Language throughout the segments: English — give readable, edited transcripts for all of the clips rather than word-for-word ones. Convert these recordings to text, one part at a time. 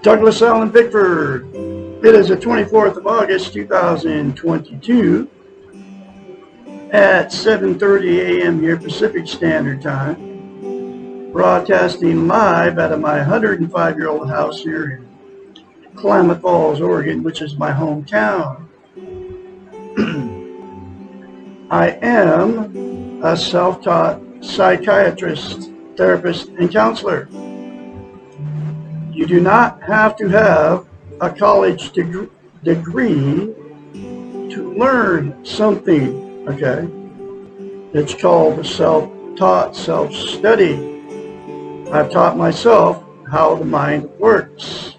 Douglas Allen Bickford. It is the 24th of August, 2022 at 7:30 a.m. here Pacific Standard Time. Broadcasting live out of my 105-year-old house here in Klamath Falls, Oregon, which is my hometown. I am a self-taught psychiatrist, therapist, and counselor. You do not have to have a college degree to learn something, okay? It's called self-taught, self-study. I've taught myself how the mind works.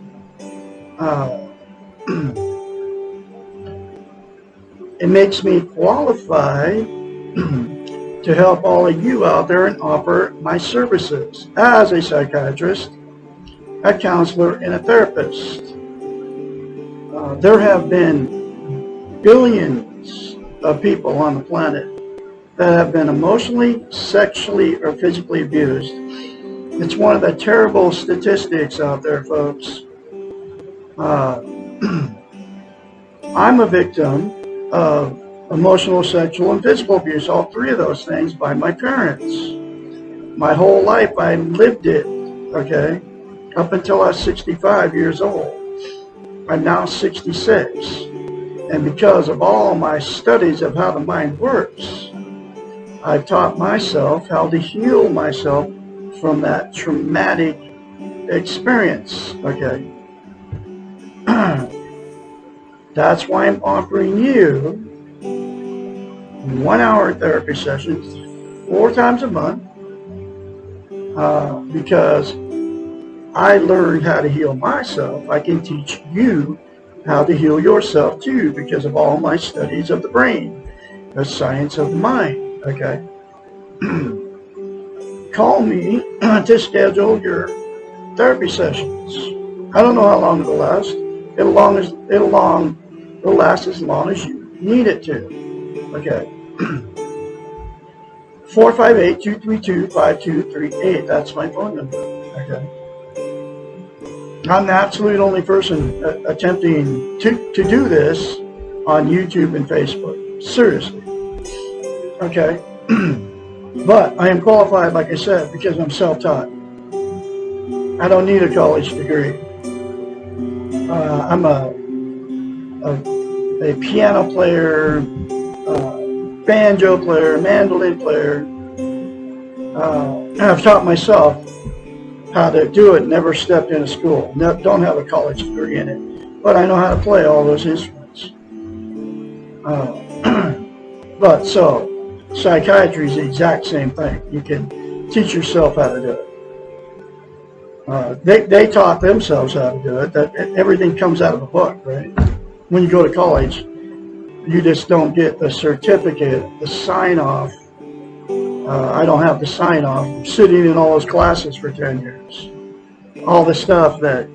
It makes me qualified to help all of you out there and offer my services as a psychiatrist, a counselor, and a therapist. There have been billions of people on the planet that have been emotionally, sexually, or physically abused. It's one of the terrible statistics out there, folks. I'm a victim of emotional, sexual, and physical abuse, all three of those things, by my parents. My whole life I lived it, okay, up until I was 65 years old. I'm now 66, and because of all my studies of how the mind works, I've taught myself how to heal myself from that traumatic experience, okay? That's why I'm offering you 1-hour therapy sessions 4 times a month, because I learned how to heal myself. I can teach you how to heal yourself too, because of all my studies of the brain, the science of the mind, okay? Call me to schedule your therapy sessions. I don't know how long it'll last. It'll last as long as you need it to, okay? 458-232-5238. That's my phone number, okay? I'm the absolute only person attempting to do this on YouTube and Facebook. Seriously. Okay? But I am qualified, like I said, because I'm self-taught. I don't need a college degree. I'm a piano player, banjo player, mandolin player. I've taught myself how to do it. Never stepped into school. Don't have a college degree in it, but I know how to play all those instruments. But so psychiatry is the exact same thing. You can teach yourself how to do it. They taught themselves how to do it. That everything comes out of a book, right? When you go to college, you just don't get the certificate, the sign off. I don't have the sign off. I'm sitting in all those classes for 10 years. All the stuff that,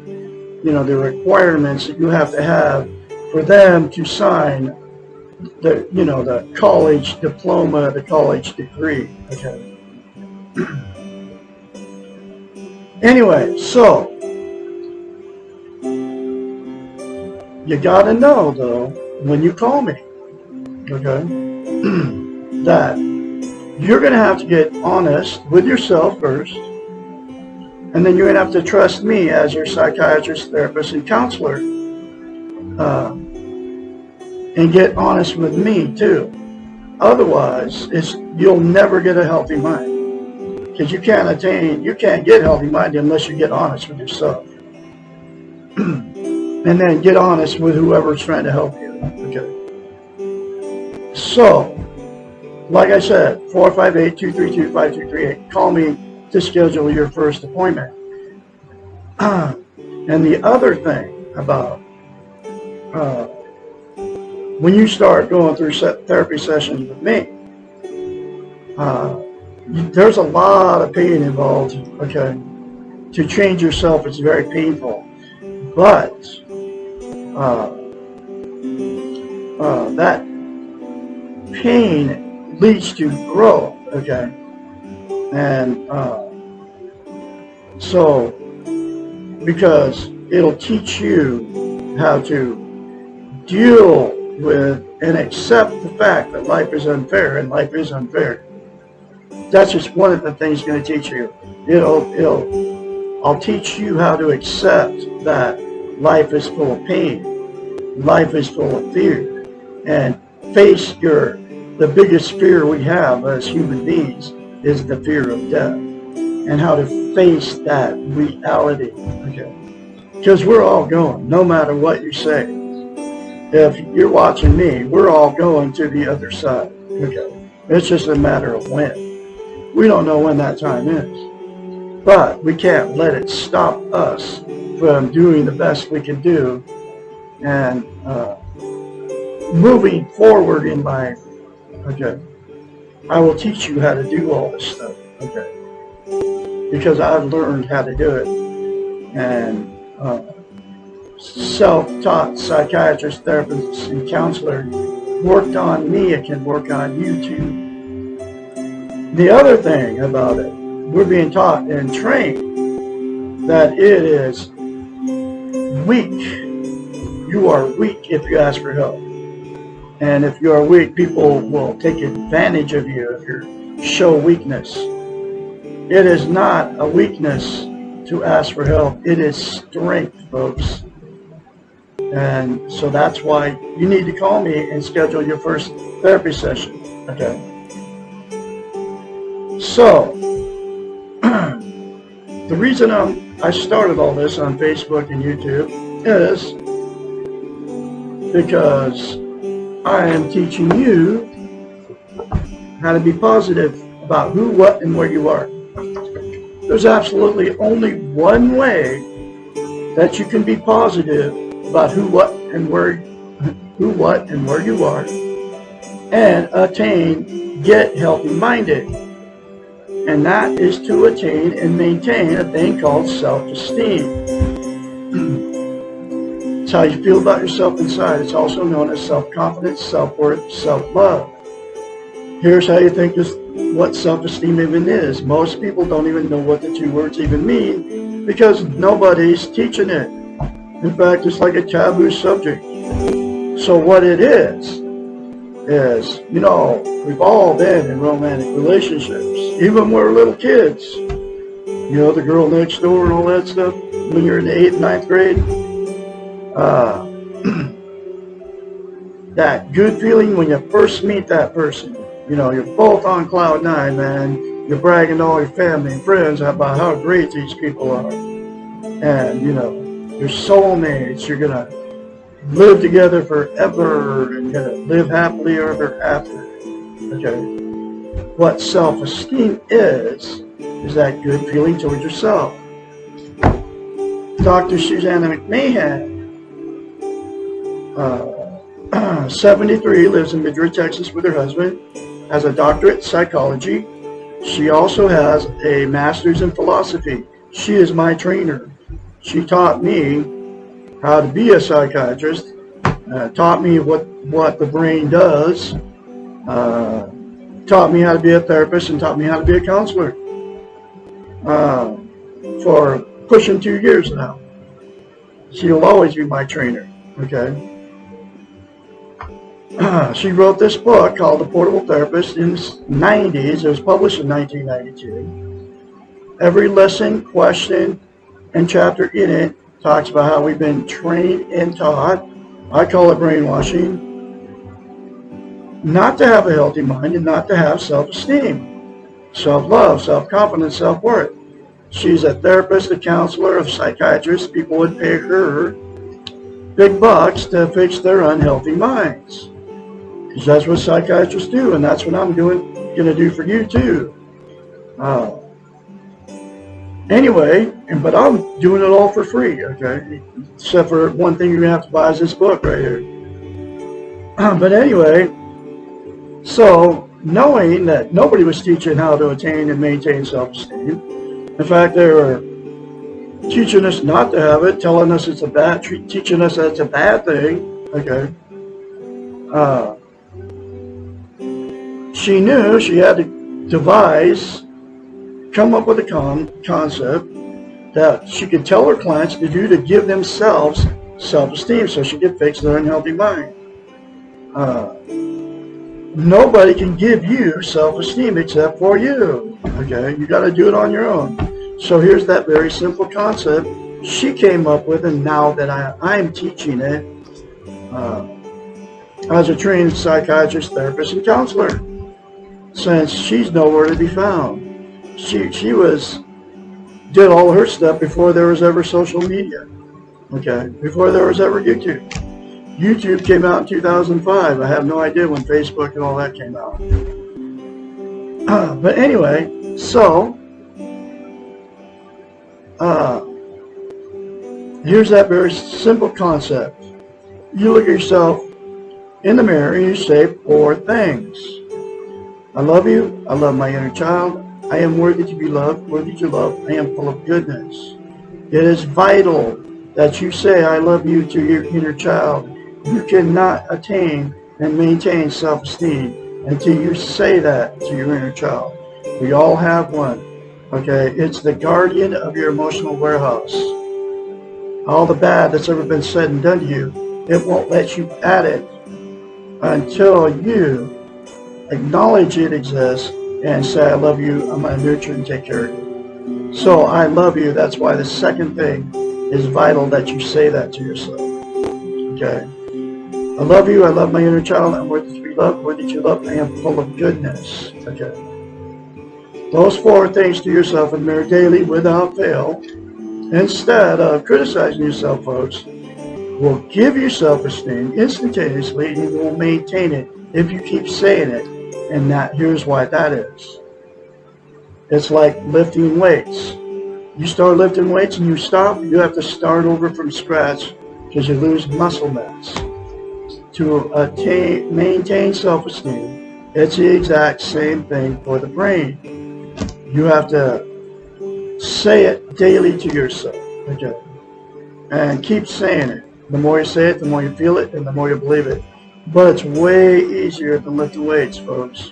the requirements that you have to have for them to sign the college diploma, the college degree. Okay. Anyway, so you got to know, though, when you call me, okay, that you're going to have to get honest with yourself first, and then you're going to have to trust me as your psychiatrist, therapist, and counselor, and get honest with me too. Otherwise, you'll never get a healthy mind, because you can't get a healthy mind unless you get honest with yourself, and then get honest with whoever's trying to help you. Okay. So, like I said, 458-232-5238. Call me to schedule your first appointment. And the other thing about when you start going through therapy sessions with me, there's a lot of pain involved, okay? To change yourself, it's very painful. But that pain leads to growth, okay? And so, because it'll teach you how to deal with and accept the fact that life is unfair, and life is unfair. That's just one of the things it's going to teach you. I'll teach you how to accept that life is full of pain, life is full of fear, and face the biggest fear we have as human beings is the fear of death, and how to face that reality. Okay, because we're all going, no matter what you say. If you're watching me, we're all going to the other side. Okay, it's just a matter of when. We don't know when that time is, but we can't let it stop us from doing the best we can do and moving forward in life. Okay, I will teach you how to do all this stuff. Okay, because I've learned how to do it, and self-taught psychiatrist, therapist, and counselor worked on me. It can work on you too. The other thing about it, we're being taught and trained that it is weak. You are weak if you ask for help. And if you are weak, people will take advantage of you if you show weakness. It is not a weakness to ask for help. It is strength, folks. And so that's why you need to call me and schedule your first therapy session. Okay. So, the reason I started all this on Facebook and YouTube is because I am teaching you how to be positive about who, what, and where you are. There's absolutely only one way that you can be positive about who, what, and where you are, and get healthy-minded. And that is to attain and maintain a thing called self-esteem. It's how you feel about yourself inside. It's also known as self-confidence, self-worth, self-love. Here's how you think what self-esteem even is. Most people don't even know what the two words even mean because nobody's teaching it. In fact, it's like a taboo subject. So what it is, we've all been in romantic relationships, even when we're little kids. The girl next door and all that stuff, when you're in the 8th, 9th grade. That good feeling when you first meet that person. You're both on cloud 9, man. You're bragging to all your family and friends about how great these people are. And, you're soulmates. You're going to live together forever and you're going to live happily ever after. Okay. What self-esteem is that good feeling towards yourself. Dr. Susanna McMahon, 73, lives in Madrid, Texas with her husband, has a doctorate in psychology. She also has a master's in philosophy. She is my trainer. She taught me how to be a psychiatrist, taught me what the brain does, taught me how to be a therapist, and taught me how to be a counselor for pushing 2 years now. She'll always be my trainer, okay? She wrote this book called The Portable Therapist in the 90s. It was published in 1992. Every lesson, question, and chapter in it talks about how we've been trained and taught, I call it brainwashing, not to have a healthy mind and not to have self-esteem, self-love, self-confidence, self-worth. She's a therapist, a counselor, a psychiatrist. People would pay her big bucks to fix their unhealthy minds. Because that's what psychiatrists do, and that's what I'm going to do for you too. Anyway, but I'm doing it all for free, okay? Except for one thing you're going to have to buy is this book right here. But anyway, so knowing that nobody was teaching how to attain and maintain self-esteem, in fact, they were teaching us not to have it, telling us it's teaching us that it's a bad thing, okay? She knew she had to come up with a concept that she could tell her clients to do to give themselves self-esteem so she could fix their unhealthy mind. Nobody can give you self-esteem except for you. Okay, you got to do it on your own. So here's that very simple concept she came up with, and now that I'm teaching it as a trained psychiatrist, therapist, and counselor, since she's nowhere to be found. She did all her stuff before there was ever social media. Okay, before there was ever YouTube. YouTube came out in 2005. I have no idea when Facebook and all that came out. But anyway, so here's that very simple concept. You look at yourself in the mirror and you say 4 things. I love you. I love my inner child. I am worthy to be loved, worthy to love. I am full of goodness. It is vital that you say I love you to your inner child. You cannot attain and maintain self-esteem until you say that to your inner child. We all have one. Okay, it's the guardian of your emotional warehouse. All the bad that's ever been said and done to you, it won't let you at it until you acknowledge it exists and say, I love you, I'm going to nurture and take care of you. So I love you. That's why the second thing is vital that you say that to yourself. Okay. I love you. I love my inner child. I'm worthy to be loved, worthy to love. I am full of goodness. Okay. Those 4 things to yourself in the mirror daily without fail, instead of criticizing yourself, folks, will give you self-esteem instantaneously, and you will maintain it if you keep saying it. And here's why that is. It's like lifting weights. You start lifting weights and you stop, you have to start over from scratch because you lose muscle mass. To maintain self-esteem, it's the exact same thing for the brain. You have to say it daily to yourself, okay? And keep saying it. The more you say it, the more you feel it, and the more you believe it. But it's way easier than lifting weights, folks.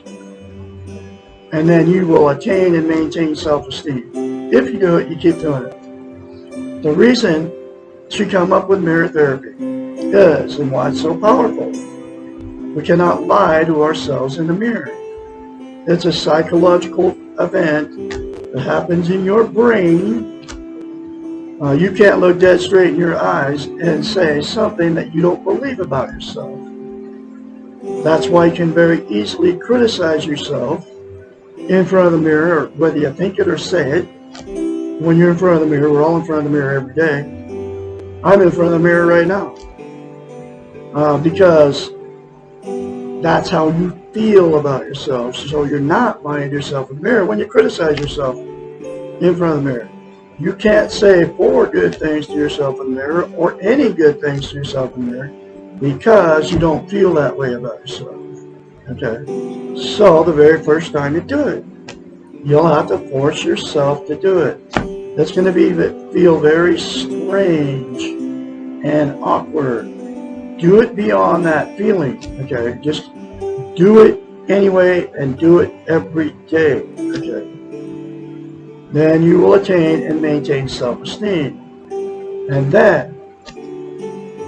And then you will attain and maintain self-esteem. If you do it, you keep doing it. The reason she come up with mirror therapy is, and why it's so powerful, we cannot lie to ourselves in the mirror. It's a psychological event that happens in your brain. You can't look dead straight in your eyes and say something that you don't believe about yourself. That's why you can very easily criticize yourself in front of the mirror, whether you think it or say it. When you're in front of the mirror, we're all in front of the mirror every day. I'm in front of the mirror right now. Because that's how you feel about yourself. So you're not lying to yourself in the mirror when you criticize yourself in front of the mirror. You can't say 4 good things to yourself in the mirror or any good things to yourself in the mirror because you don't feel that way about yourself. Okay? So the very first time you do it, you'll have to force yourself to do it. It's going to feel very strange and awkward. Do it beyond that feeling. Okay? Just do it anyway and do it every day. Okay? Then you will attain and maintain self-esteem. And then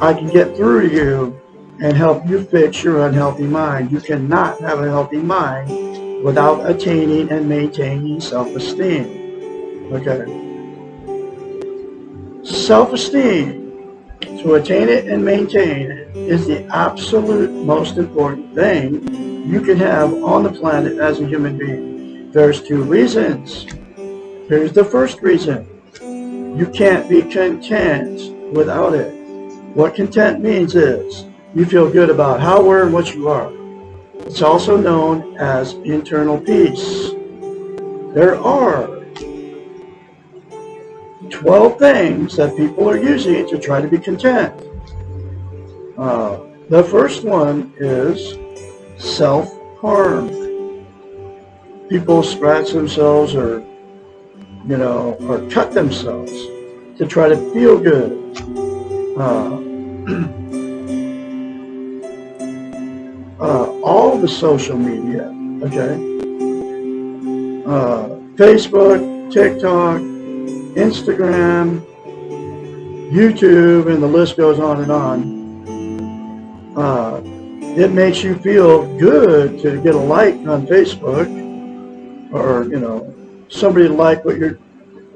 I can get through to you and help you fix your unhealthy mind. You cannot have a healthy mind without attaining and maintaining self-esteem. Okay? Self-esteem, to attain it and maintain it, is the absolute most important thing you can have on the planet as a human being. There's 2 reasons. Here's the first reason. You can't be content without it. What content means is you feel good about how, where, and what you are. It's also known as internal peace. There are 12 things that people are using to try to be content. The first one is self-harm. People scratch themselves or cut themselves to try to feel good. All the social media, okay? Facebook, TikTok, Instagram, YouTube, and the list goes on and on. It makes you feel good to get a like on Facebook, or somebody like what you're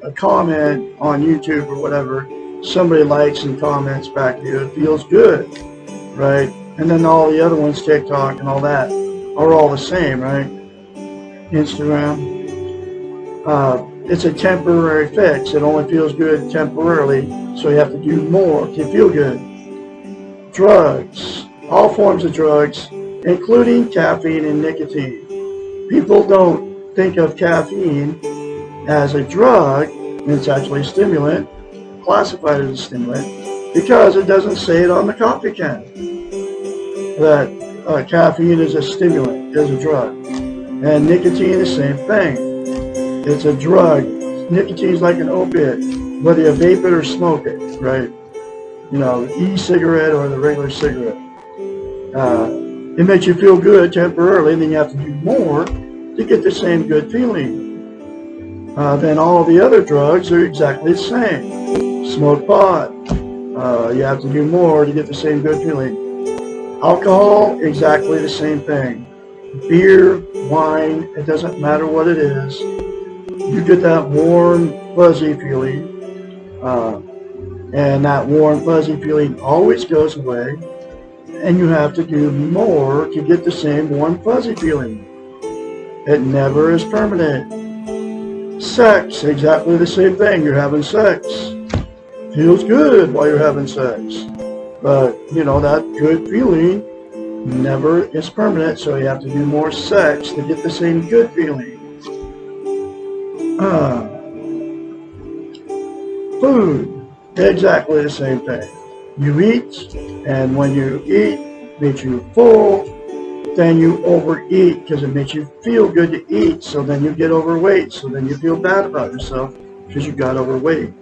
a comment on YouTube or whatever. Somebody likes and comments back to you. It feels good, right? And then all the other ones, TikTok and all that, are all the same, right? Instagram. It's a temporary fix. It only feels good temporarily, so you have to do more to feel good. Drugs. All forms of drugs, including caffeine and nicotine. People don't think of caffeine as a drug, and it's actually a stimulant, classified as a stimulant, because it doesn't say it on the coffee can that caffeine is a stimulant, is a drug. And nicotine, the same thing. It's a drug. Nicotine is like an opiate, whether you vape it or smoke it, right? The e-cigarette or the regular cigarette. It makes you feel good temporarily, and then you have to do more to get the same good feeling. Then all the other drugs are exactly the same. Smoke pot. You have to do more to get the same good feeling. Alcohol, exactly the same thing. Beer, wine, it doesn't matter what it is. You get that warm, fuzzy feeling. And that warm, fuzzy feeling always goes away. And you have to do more to get the same warm, fuzzy feeling. It never is permanent. Sex, exactly the same thing. You're having sex. Feels good while you're having sex. But, that good feeling never is permanent, so you have to do more sex to get the same good feeling. Food, exactly the same thing. You eat, and when you eat, it makes you full. Then you overeat because it makes you feel good to eat. So then you get overweight. So then you feel bad about yourself because you got overweight.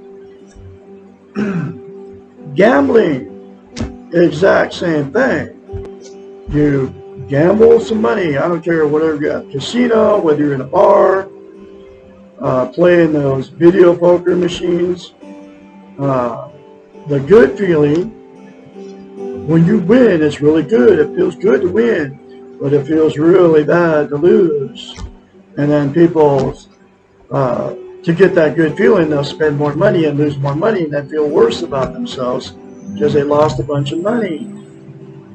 Gambling, exact same thing. You gamble some money. I don't care whatever you're at. Casino, whether you're in a bar, playing those video poker machines. The good feeling, when you win, it's really good. It feels good to win, but it feels really bad to lose. And then people, to get that good feeling, they'll spend more money and lose more money and then feel worse about themselves because they lost a bunch of money.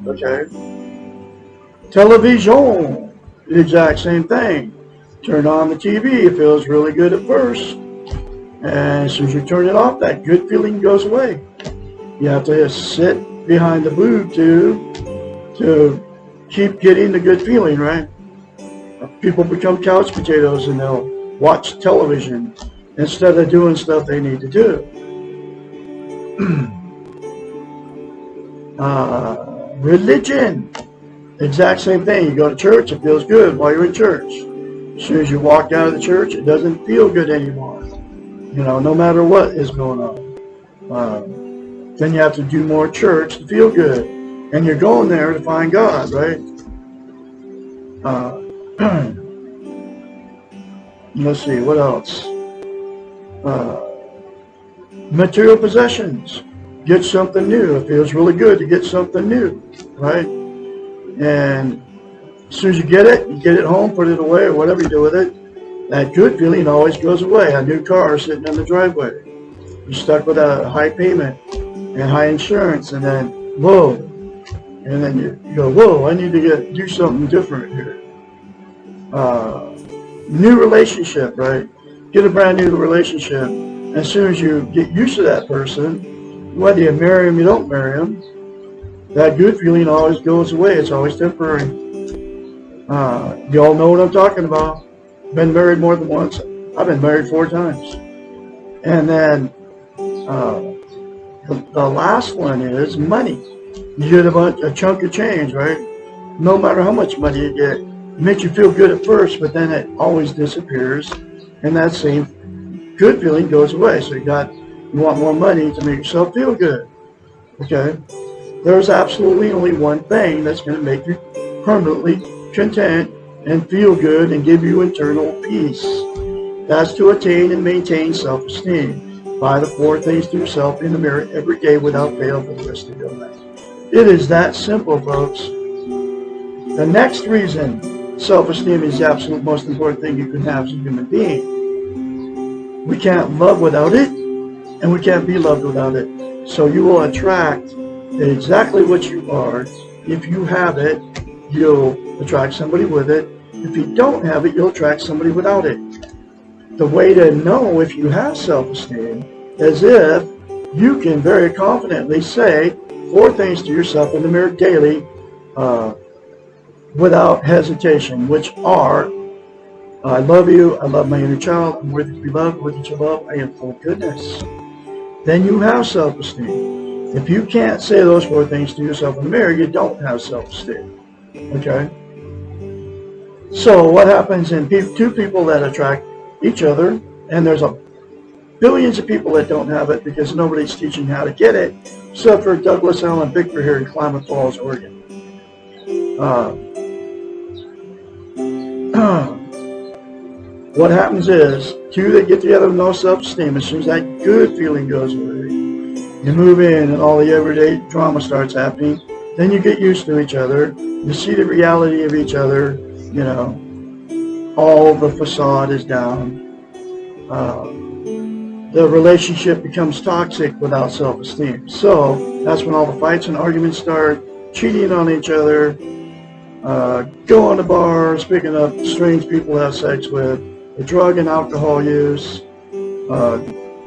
Okay? Television, the exact same thing. Turn on the TV, it feels really good at first. And as soon as you turn it off, that good feeling goes away. You have to sit behind the boob tube to keep getting the good feeling, right? People become couch potatoes and they'll watch television instead of doing stuff they need to do. Religion, exact same thing. You go to church, it feels good while you're in church. As soon as you walk out of the church, it doesn't feel good anymore. No matter what is going on. Then you have to do more church to feel good. And you're going there to find God, right? Let's see, what else? Material possessions. Get something new. It feels really good to get something new, right? And as soon as you get it home, put it away, or whatever you do with it, that good feeling always goes away. A new car sitting in the driveway. You're stuck with a high payment and high insurance, and then, whoa. And then you go, whoa, I need to do something different here. New relationship, right? Get a brand new relationship. As soon as you get used to that person, whether you marry him, you don't marry him, that good feeling always goes away. It's always temporary. You all know what I'm talking about. Been married more than once. I've been married 4 times. And then the last one is money. You get a chunk of change, right? No matter how much money you get, it makes you feel good at first, but then it always disappears, and that same good feeling goes away. So you want more money to make yourself feel good. Okay? There's absolutely only one thing that's going to make you permanently content and feel good and give you internal peace. That's to attain and maintain self-esteem. Buy the 4 things to yourself in the mirror every day without fail for the rest of your life. It is that simple, folks. The next reason self-esteem is the absolute most important thing you can have as a human being. We can't love without it, and we can't be loved without it. So you will attract exactly what you are. If you have it, you'll attract somebody with it. If you don't have it, you'll attract somebody without it. The way to know if you have self-esteem is if you can very confidently say 4 things to yourself in the mirror daily without hesitation, which are, I love you, I love my inner child, I'm worthy to be loved, worthy to love, I am full of goodness. Then you have self-esteem. If you can't say those 4 things to yourself in the mirror, you don't have self-esteem. Okay? So what happens in 2 people that attract each other, and there's billions of people that don't have it because nobody's teaching how to get it, except for Douglas Allen Bickford here in Klamath Falls, Oregon. What happens is, 2 that get together with no self-esteem, as soon as that good feeling goes away, you move in and all the everyday drama starts happening, then you get used to each other, you see the reality of each other, you know, all the facade is down. The relationship becomes toxic without self-esteem. So that's when all the fights and arguments start, cheating on each other, going to bars, picking up strange people to have sex with, the drug and alcohol use,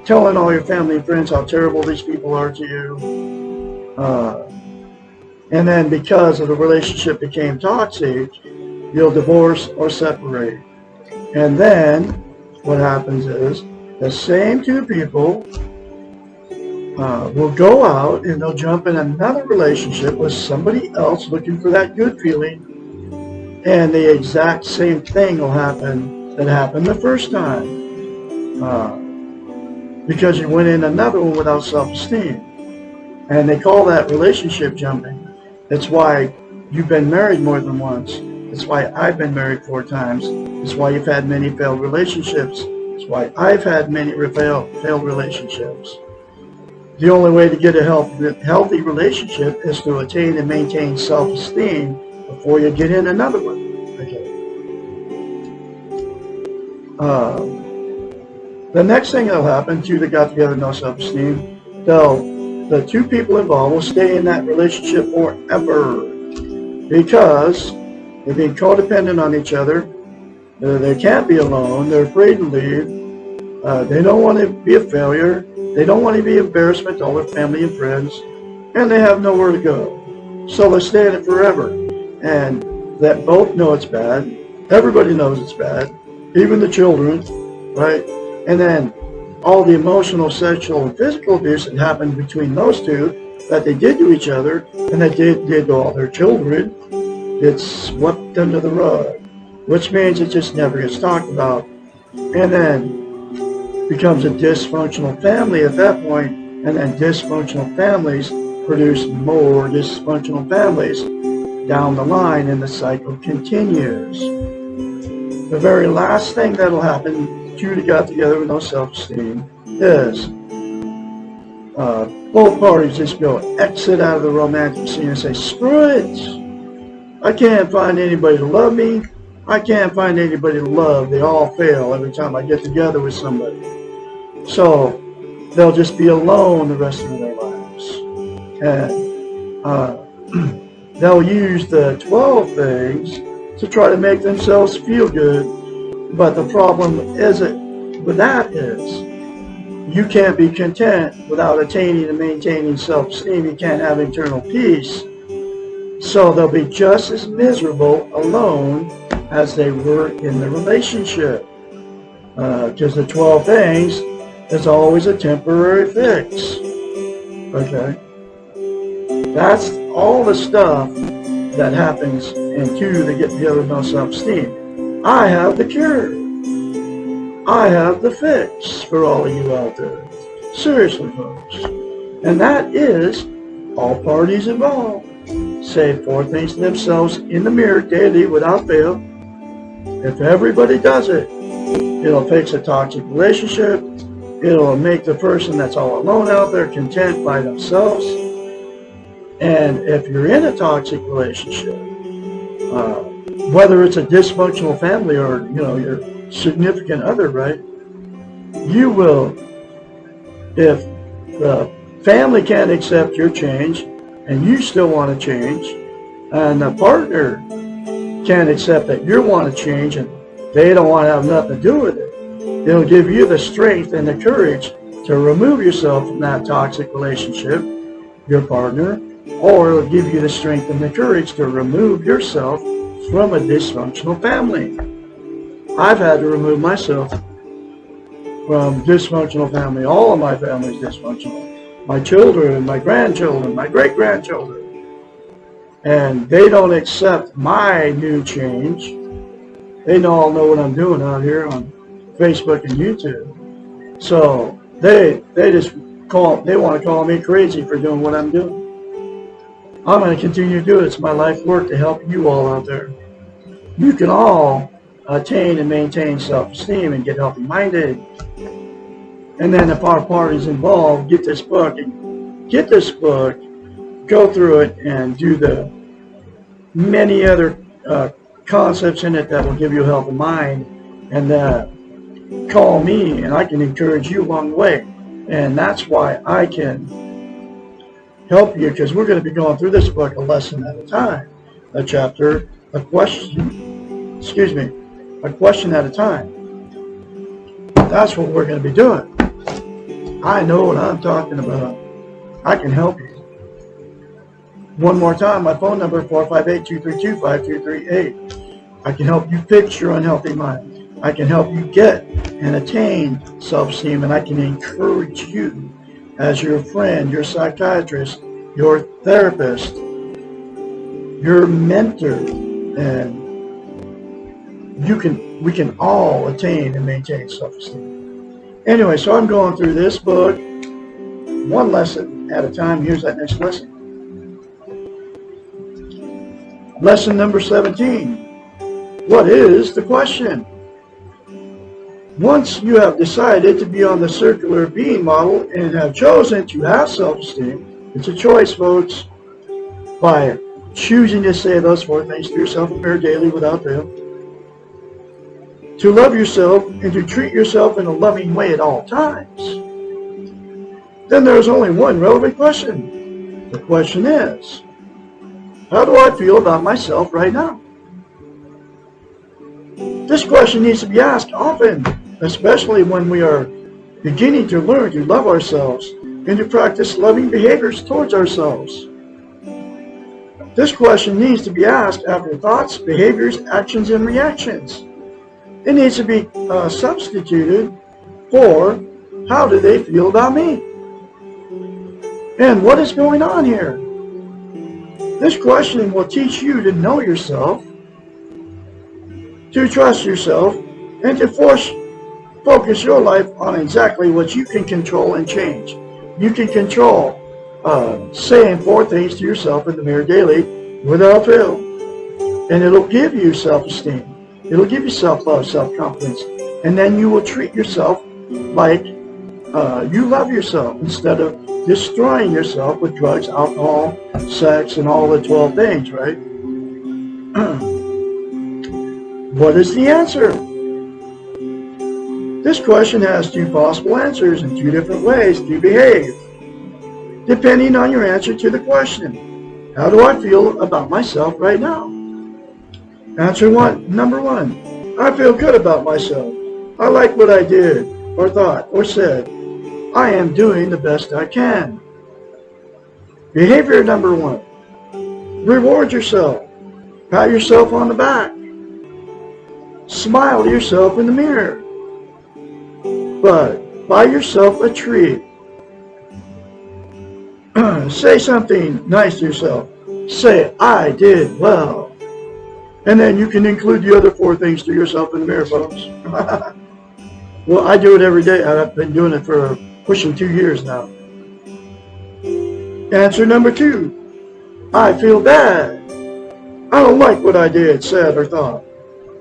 telling all your family and friends how terrible these people are to you. And then because of the relationship became toxic, you'll divorce or separate. And then what happens is the same 2 people will go out and they'll jump in another relationship with somebody else looking for that good feeling, and the exact same thing will happen that happened the first time, because you went in another one without self-esteem. And they call that relationship jumping. That's why you've been married more than once. That's why I've been married 4 times. That's why you've had many failed relationships. That's why I've had many failed relationships. The only way to get a healthy relationship is to attain and maintain self-esteem before you get in another one. Okay. The next thing that'll happen, 2 that got together no self-esteem, the 2 people involved will stay in that relationship forever because they're being codependent on each other. They can't be alone. They're afraid to leave. They don't want to be a failure. They don't want to be embarrassment to all their family and friends. And they have nowhere to go. So they stay in it forever. And that both know it's bad. Everybody knows it's bad. Even the children, right? And then all the emotional, sexual, and physical abuse that happened between those 2 that they did to each other and that they did to all their children, it's swept under the rug, which means it just never gets talked about, and then becomes a dysfunctional family at that point, and then dysfunctional families produce more dysfunctional families down the line, and the cycle continues. The very last thing that'll happen, 2 that got together with no self-esteem, is both parties just go exit out of the romantic scene and say, screw it. I can't find anybody to love me. I can't find anybody to love. They all fail every time I get together with somebody. So they'll just be alone the rest of their lives. And they'll use the 12 things to try to make themselves feel good. But the problem with that is you can't be content without attaining and maintaining self-esteem. You can't have internal peace. So they'll be just as miserable alone as they were in the relationship. Because the 12 things is always a temporary fix. Okay? That's all the stuff that happens in 2 that get together with no self-esteem. I have the cure. I have the fix for all of you out there. Seriously, folks. And that is all parties involved. Say 4 things to themselves in the mirror daily without fail. If everybody does it, it'll fix a toxic relationship, It'll make the person that's all alone out there content by themselves. And if you're in a toxic relationship, whether it's a dysfunctional family or, your significant other, right? You will, if the family can't accept your change and you still want to change, and the partner can't accept that you want to change and they don't want to have nothing to do with it, it'll give you the strength and the courage to remove yourself from that toxic relationship, your partner, or it'll give you the strength and the courage to remove yourself from a dysfunctional family. I've had to remove myself from dysfunctional family. All of my family is dysfunctional. My children, my grandchildren, my great-grandchildren. And they don't accept my new change. They all know what I'm doing out here on Facebook and YouTube. So they want to call me crazy for doing what I'm doing. I'm going to continue to do it. It's my life work to help you all out there. You can all attain and maintain self-esteem and get healthy-minded. And then if our party's involved, get this book, go through it, and do the many other concepts in it that will give you a healthy mind. And call me, and I can encourage you along the way. And that's why I can help you, because we're going to be going through this book a lesson at a time, a chapter, a question at a time. That's what we're going to be doing. I know what I'm talking about. I can help you. One more time, my phone number, 458-232-5238. I can help you fix your unhealthy mind. I can help you get and attain self-esteem, and I can encourage you as your friend, your psychiatrist, your therapist, your mentor, and we can all attain and maintain self-esteem. Anyway, so I'm going through this book one lesson at a time. Here's that next lesson. Lesson number 17. What is the question? Once you have decided to be on the circular being model and have chosen to have self-esteem, it's a choice, folks, by choosing to say those 4 things to yourself in the mirror daily without fail, to love yourself and to treat yourself in a loving way at all times, then there's only one relevant question. The question is, how do I feel about myself right now? This question needs to be asked often, especially when we are beginning to learn to love ourselves and to practice loving behaviors towards ourselves. This question needs to be asked after thoughts, behaviors, actions, and reactions. It needs to be substituted for how do they feel about me? And what is going on here? This question will teach you to know yourself, to trust yourself, and to focus your life on exactly what you can control and change. You can control saying 4 things to yourself in the mirror daily without fail. And it'll give you self-esteem. It'll give you self-love, self-confidence. And then you will treat yourself like you love yourself instead of destroying yourself with drugs, alcohol, sex, and all the 12 things, right? What is the answer? This question has 2 possible answers and 2 different ways to behave, depending on your answer to the question. How do I feel about myself right now? Answer number 1. I feel good about myself. I like what I did, or thought, or said. I am doing the best I can. Behavior number 1. Reward yourself. Pat yourself on the back. Smile to yourself in the mirror. But buy yourself a treat. Say something nice to yourself. Say, I did well. And then you can include the other 4 things to yourself in the mirror, folks. Well, I do it every day. I've been doing it for pushing 2 years now. Answer number 2. I feel bad. I don't like what I did, said, or thought.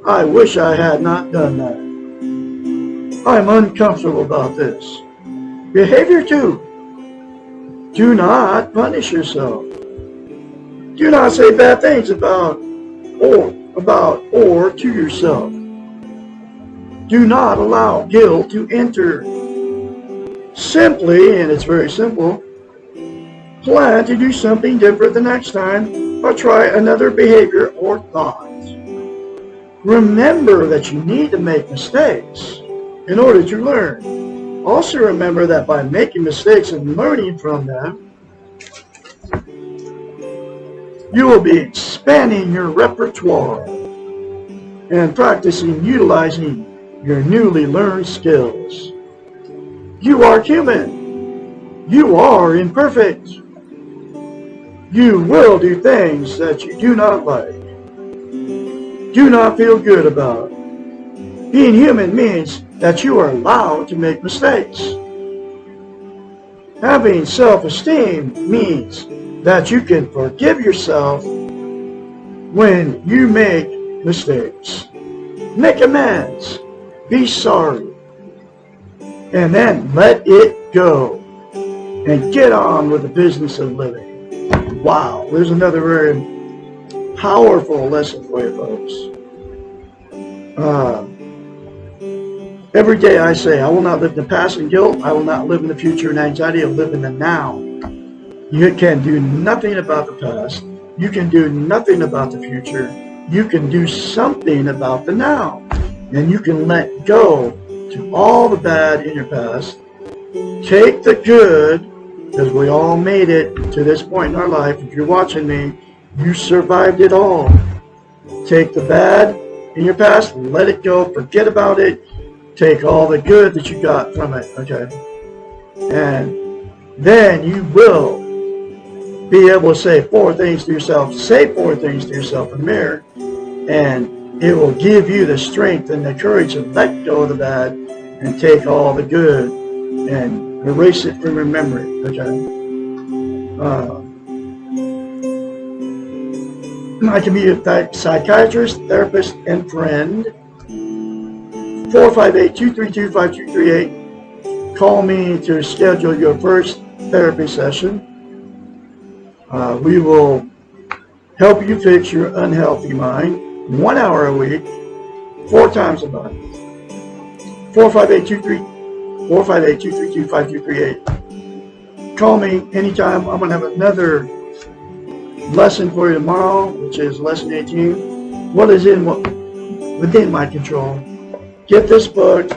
I wish I had not done that. I'm uncomfortable about this. Behavior 2. Do not punish yourself. Do not say bad things about or to yourself. Do not allow guilt to enter. Simply, and it's very simple, plan to do something different the next time or try another behavior or thought. Remember that you need to make mistakes in order to learn. Also remember that by making mistakes and learning from them, you will be expanding your repertoire and practicing utilizing your newly learned skills. You are human. You are imperfect. You will do things that you do not like, do not feel good about. Being human means that you are allowed to make mistakes. Having self-esteem means that you can forgive yourself when you make mistakes. Make amends. Be sorry. And then let it go. And get on with the business of living. Wow, there's another very powerful lesson for you folks. Every day I say, I will not live in the past in guilt. I will not live in the future in anxiety. I will live in the now. You can do nothing about the past. You can do nothing about the future. You can do something about the now. And you can let go to all the bad in your past. Take the good, because we all made it to this point in our life. If you're watching me, you survived it all. Take the bad in your past, let it go, forget about it. Take all the good that you got from it, okay? And then you will be able to say 4 things to yourself. Say 4 things to yourself in the mirror, and it will give you the strength and the courage to let go of the bad and take all the good and erase it from your memory, okay? I can be a psychiatrist, therapist, and friend. 458-232-5238. Call me to schedule your first therapy session. We will help you fix your unhealthy mind 1 hour a week, 4 times a month. 458-232-5238. Call me anytime. I'm going to have another lesson for you tomorrow, which is lesson 18. What is within my control? Get this book,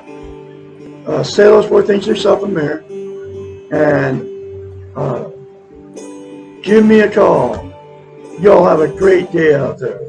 say those 4 things to yourself in the mirror, and give me a call. Y'all have a great day out there.